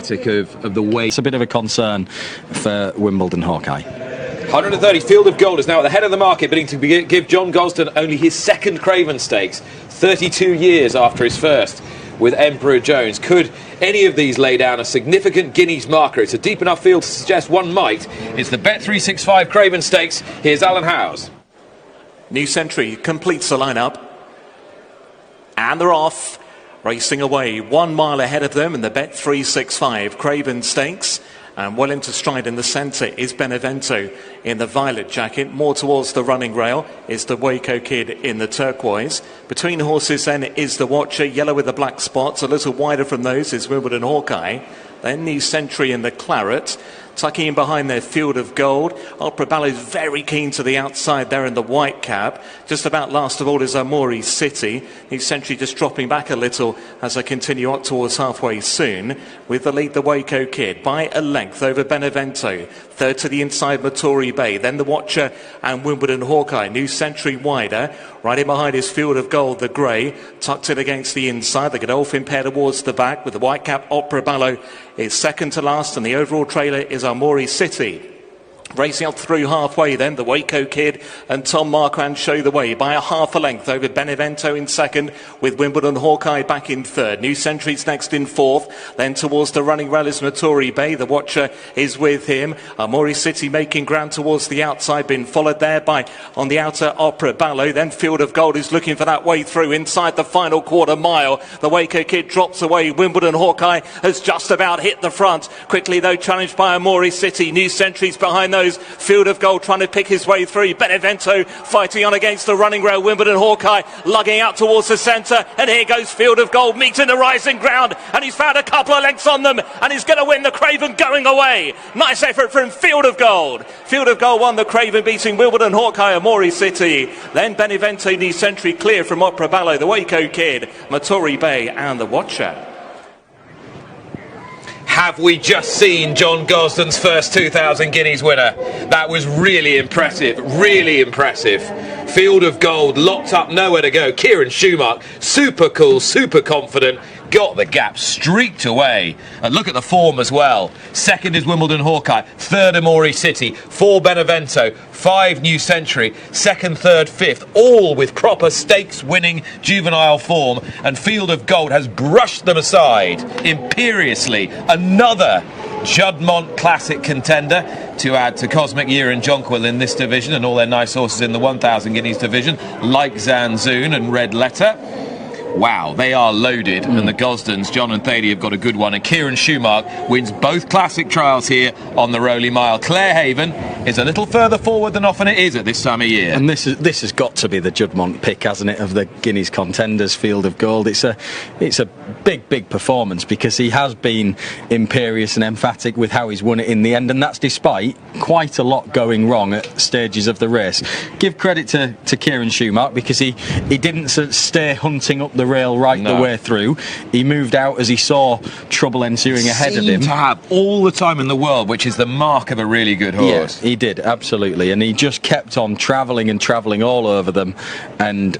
Of the way. It's a bit of a concern for Wimbledon Hawkeye. 130 Field of Gold is now at the head of the market, bidding to give John Gosden only his second Craven Stakes, 32 years after his first with Emperor Jones. Could any of these lay down a significant Guineas marker? It's a deep enough field to suggest one might. It's the Bet365 Craven Stakes. Here's Alan Howes. New Century completes the lineup, and they're off. Racing away 1 mile ahead of them in the Bet365 Craven Stakes. And well into stride in the centre is Benevento in the violet jacket. More towards the running rail is the Waco Kid in the turquoise. Between the horses then is the Watcher, yellow with the black spots. A little wider from those is Wimbledon Hawkeye. Then New Century in the claret. Tucking in behind their Field of Gold. Opera Ballet's very keen to the outside there in the white cap. Just about last of all is Amori City. New Century just dropping back a little as they continue up towards halfway soon. With the lead, the Waco Kid by a length over Benevento. Third to the inside, Matori Bay. Then the Watcher and Wimbledon Hawkeye. New Century wider. Right in behind is Field of Gold, the grey. Tucked in against the inside. The Godolphin pair towards the back with the white cap. Opera Ballet is second to last, and the overall trailer is Amori City. Racing up through halfway then, the Waco Kid and Tom Marquand show the way by a half a length over Benevento in second, with Wimbledon Hawkeye back in third. New Century's next in fourth. Then towards the running rail is Matori Bay. The Watcher is with him. Amori City making ground towards the outside, been followed there by, on the outer, Opera Ballet. Then Field of Gold is looking for that way through inside the final quarter mile. The Waco Kid drops away. Wimbledon Hawkeye has just about hit the front. Quickly though, challenged by Amori City. New Century's behind those. Field of Gold trying to pick his way through. Benevento fighting on against the running rail. Wimbledon Hawkeye lugging out towards the centre, and here goes Field of Gold meeting the rising ground, and he's found a couple of lengths on them, and he's going to win the Craven going away. Nice effort from Field of Gold. Field of Gold won the Craven, beating Wimbledon Hawkeye, Amori City. Then Benevento, New Century clear from Opera Ballet, the Waco Kid, Matori Bay and the Watcher. Have we just seen John Gosden's first 2,000 guineas winner? That was really impressive, really impressive. Field of Gold locked up, nowhere to go. Kieran Schumacher, super cool, super confident, got the gap, streaked away. And look at the form as well. Second is Wimbledon Hawkeye, third Amori City, 4 Benevento, 5 New Century, second, third, fifth, all with proper stakes winning juvenile form. And Field of Gold has brushed them aside imperiously. Another Juddmonte Classic contender to add to Cosmic Year and Jonquil in this division, and all their nice horses in the 1,000 guineas division, like Zanzoon and Red Letter. Wow, they are loaded, and the Gosdens, John and Thady, have got a good one, and Kieran Schumacher wins both classic trials here on the Rowley Mile. Clarehaven is a little further forward than often it is at this time of year. And this has got to be the Juddmonte pick, hasn't it, of the Guineas contenders, Field of Gold. It's a big performance, because he has been imperious and emphatic with how he's won it in the end, and that's despite quite a lot going wrong at stages of the race. Give credit to Kieran Schumacher, because he didn't stay hunting up the rail the way through. He moved out as he saw trouble ensuing ahead of him. To have all the time in the world, which is the mark of a really good horse. Yeah, he did, absolutely, and he just kept on travelling all over them, and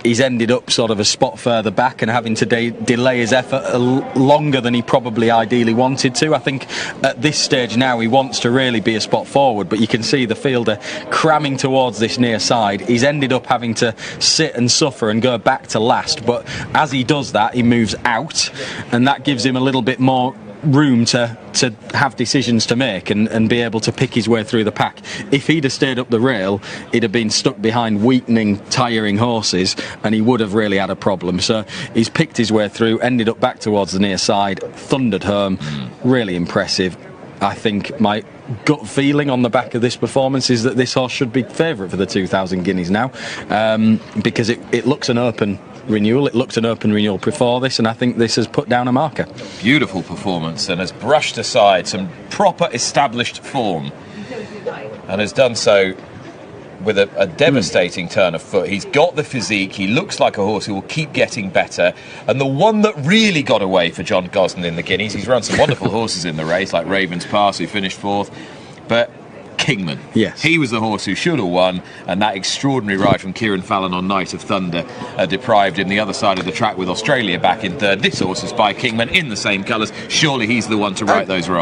he's ended up sort of a spot further back and having to delay his effort longer than he probably ideally wanted to. I think at this stage now he wants to really be a spot forward, but you can see the fielder cramming towards this near side. He's ended up having to sit and suffer and go back to last, but as he does that, he moves out, and that gives him a little bit more room to have decisions to make and be able to pick his way through the pack. If he'd have stayed up the rail, he'd have been stuck behind weakening, tiring horses, and he would have really had a problem. So he's picked his way through, ended up back towards the near side, thundered home. Really impressive. I think my gut feeling on the back of this performance is that this horse should be favourite for the 2,000 guineas now, because it looks an open renewal. It looked an open renewal before this, and I think this has put down a marker. Beautiful performance, and has brushed aside some proper established form, and has done so with a devastating turn of foot. He's got the physique, he looks like a horse who will keep getting better, and the one that really got away for John Gosden in the Guineas, he's run some wonderful horses in the race, like Ravens Pass, who finished fourth, but Kingman. Yes. He was the horse who should have won, and that extraordinary ride from Kieran Fallon on Night of Thunder deprived him the other side of the track with Australia back in third. This horse is by Kingman in the same colours. Surely he's the one to right those wrongs.